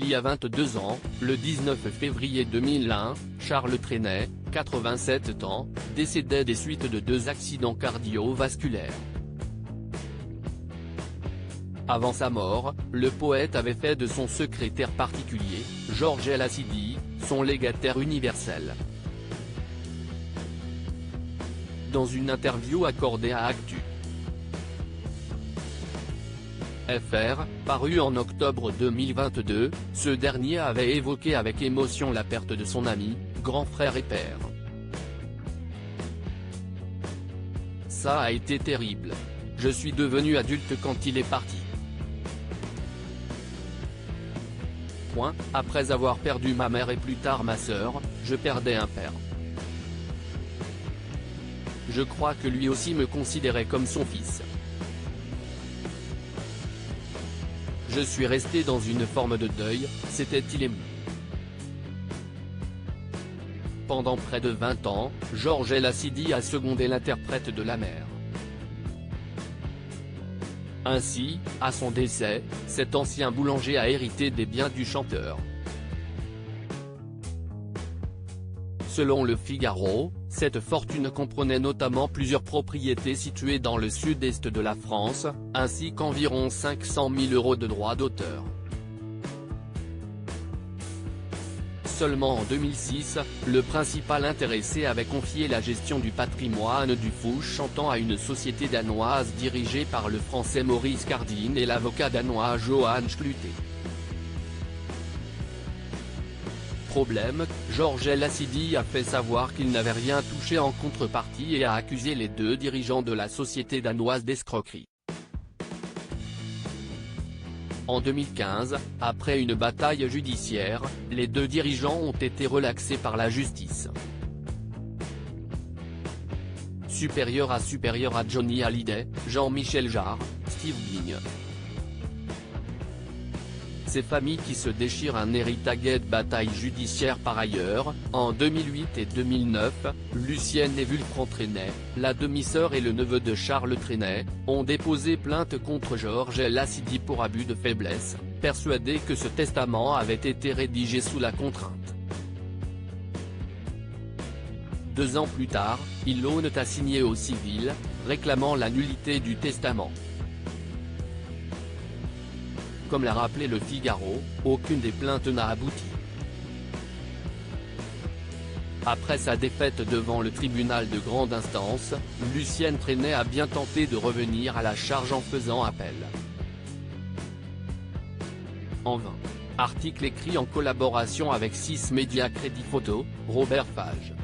Il y a 22 ans, le 19 février 2001, Charles Trenet, 87 ans, décédait des suites de 2 accidents cardiovasculaires. Avant sa mort, le poète avait fait de son secrétaire particulier, Georges El Assidi, son légataire universel. Dans une interview accordée à Actu. FR, paru en octobre 2022, ce dernier avait évoqué avec émotion la perte de son ami, grand frère et père. Ça a été terrible. Je suis devenu adulte quand il est parti. Après avoir perdu ma mère et plus tard ma sœur, je perdais un père. Je crois que lui aussi me considérait comme son fils. Je suis resté dans une forme de deuil, s'était-il ému. Pendant près de 20 ans, Georges El Assidi a secondé l'interprète de la mère. Ainsi, à son décès, cet ancien boulanger a hérité des biens du chanteur. Selon Le Figaro, cette fortune comprenait notamment plusieurs propriétés situées dans le sud-est de la France, ainsi qu'environ 500 000 € de droits d'auteur. Seulement en 2006, le principal intéressé avait confié la gestion du patrimoine du fou chantant à une société danoise dirigée par le français Maurice Cardin et l'avocat danois Johan Schluté. Problème, Georges El Assidi a fait savoir qu'il n'avait rien touché en contrepartie et a accusé les 2 dirigeants de la société danoise d'escroquerie. En 2015, après une bataille judiciaire, les 2 dirigeants ont été relaxés par la justice. Supérieur à Johnny Hallyday, Jean-Michel Jarre, Steve Bing. Ces familles qui se déchirent un héritage de bataille judiciaire par ailleurs. En 2008 et 2009, Lucienne et Vulfran Trenet, la demi-sœur et le neveu de Charles Trenet, ont déposé plainte contre Georges El Assidi pour abus de faiblesse, persuadés que ce testament avait été rédigé sous la contrainte. 2 ans plus tard, ils l'ont à signer au civil, réclamant la nullité du testament. Comme l'a rappelé Le Figaro, aucune des plaintes n'a abouti. Après sa défaite devant le tribunal de grande instance, Lucienne Trenet a bien tenté de revenir à la charge en faisant appel. En vain. Article écrit en collaboration avec 6 médias Crédit Photo, Robert Fage.